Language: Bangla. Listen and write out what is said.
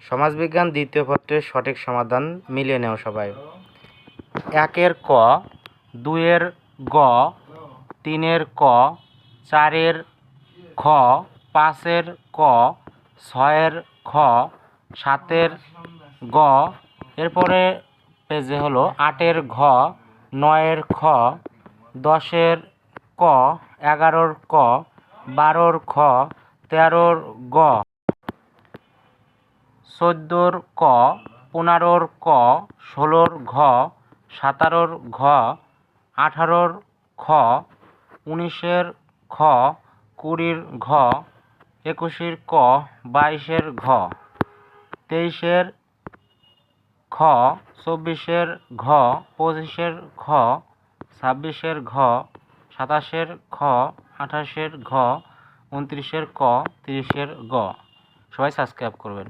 সমাজবিজ্ঞান দ্বিতীয় পত্রের সঠিক সমাধান মিলিয়ে নেও সবাই। 1-এর ক, 2-এর গ, 3-এর ক, 4-এর খ, 5-এর ক, 6-এর খ, 7-এর গ। এরপরে পেজে হলো 8-এর ঘ, 9-এর খ, 10-এর ক, 11-র ক, 12-র খ, 13-র গ, 14-র ক, 15-র ক, 16-র ঘ, 17-র ঘ, 18-র খ, 19-এর খ, 20-র ঘ, 21-এর ক, 22-এর ঘ, 23-এর খ, 24-এর ঘ, 25-এর খ, 26-এর ঘ, 27-এর খ, 28-এর ঘ, 29-এর ক, 30-এর গ। সবাই সাবস্ক্রাইব করবেন।